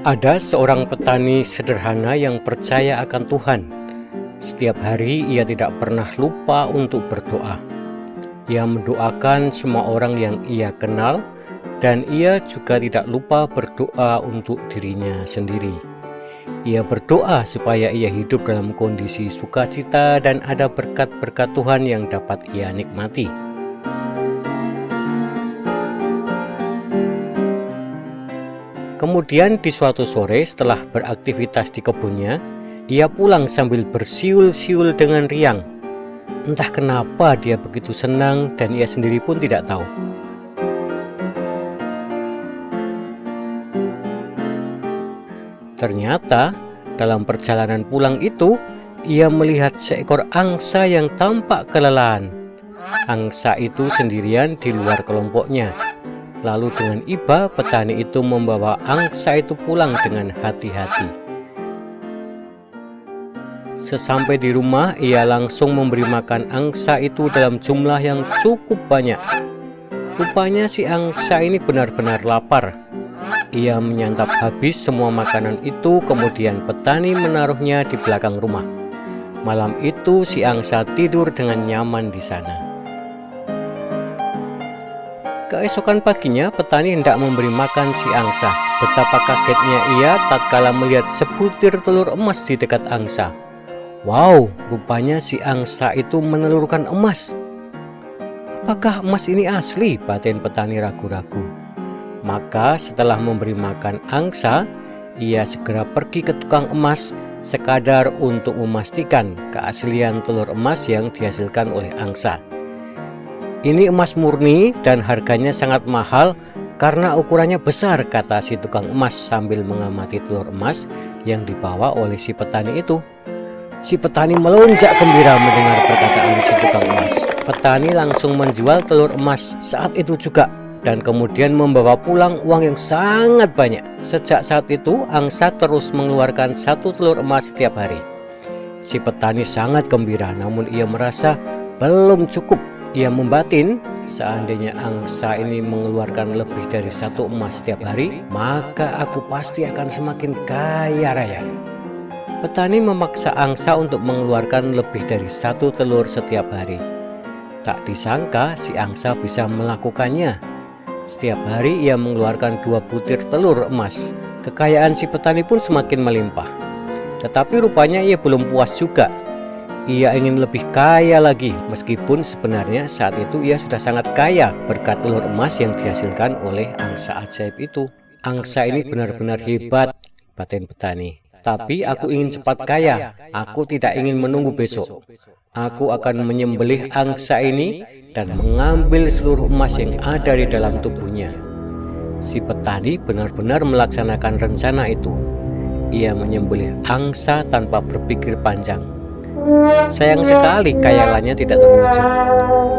Ada seorang petani sederhana yang percaya akan Tuhan. Setiap hari ia tidak pernah lupa untuk berdoa. Ia mendoakan semua orang yang ia kenal, dan ia juga tidak lupa berdoa untuk dirinya sendiri. Ia berdoa supaya ia hidup dalam kondisi sukacita dan ada berkat-berkat Tuhan yang dapat ia nikmati. Kemudian di suatu sore setelah beraktivitas di kebunnya, ia pulang sambil bersiul-siul dengan riang. Entah kenapa dia begitu senang dan ia sendiri pun tidak tahu. Ternyata dalam perjalanan pulang itu, ia melihat seekor angsa yang tampak kelelahan. Angsa itu sendirian di luar kelompoknya. Lalu dengan iba petani itu membawa angsa itu pulang dengan hati-hati. Sesampai di rumah, ia langsung memberi makan angsa itu dalam jumlah yang cukup banyak. Rupanya si angsa ini benar-benar lapar. Ia menyantap habis semua makanan itu, kemudian petani menaruhnya di belakang rumah. Malam itu si angsa tidur dengan nyaman di sana. Keesokan paginya petani hendak memberi makan si angsa. Betapa kagetnya ia tatkala melihat sebutir telur emas di dekat angsa. Wow, rupanya si angsa itu menelurkan emas. Apakah emas ini asli? Batin petani ragu-ragu. Maka setelah memberi makan angsa, ia segera pergi ke tukang emas sekadar untuk memastikan keaslian telur emas yang dihasilkan oleh angsa. Ini emas murni dan harganya sangat mahal karena ukurannya besar, kata si tukang emas sambil mengamati telur emas yang dibawa oleh si petani itu. Si petani melonjak gembira mendengar perkataan si tukang emas. Petani langsung menjual telur emas saat itu juga dan kemudian membawa pulang uang yang sangat banyak. Sejak saat itu angsa terus mengeluarkan satu telur emas setiap hari. Si petani sangat gembira, namun ia merasa belum cukup. Ia membatin, seandainya angsa ini mengeluarkan lebih dari satu emas setiap hari, maka aku pasti akan semakin kaya raya. Petani memaksa angsa untuk mengeluarkan lebih dari satu telur setiap hari. Tak disangka si angsa bisa melakukannya. Setiap hari ia mengeluarkan 2 butir telur emas. Kekayaan si petani pun semakin melimpah. Tetapi rupanya ia belum puas juga. Ia ingin lebih kaya lagi, meskipun sebenarnya saat itu ia sudah sangat kaya berkat telur emas yang dihasilkan oleh angsa ajaib itu. Angsa ini benar-benar hebat, batin petani. Tapi aku ingin cepat kaya, aku tidak ingin menunggu besok. Aku akan menyembelih angsa ini dan mengambil seluruh emas yang ada di dalam tubuhnya. Si petani benar-benar melaksanakan rencana itu. Ia menyembelih angsa tanpa berpikir panjang. Sayang sekali khayalannya tidak terwujud.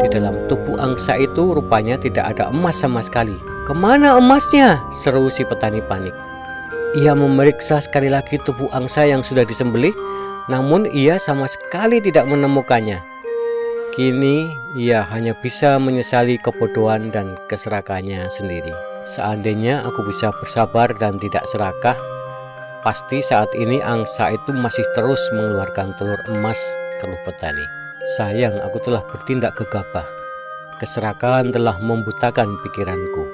Di dalam tubuh angsa itu rupanya tidak ada emas sama sekali. Kemana emasnya? Seru si petani panik. Ia memeriksa sekali lagi tubuh angsa yang sudah disembelih, namun ia sama sekali tidak menemukannya. Kini ia hanya bisa menyesali kebodohan dan keserakahannya sendiri. Seandainya aku bisa bersabar dan tidak serakah, pasti saat ini angsa itu masih terus mengeluarkan telur emas, keluh petani. Sayang, aku telah bertindak gegabah. Keserakahan telah membutakan pikiranku.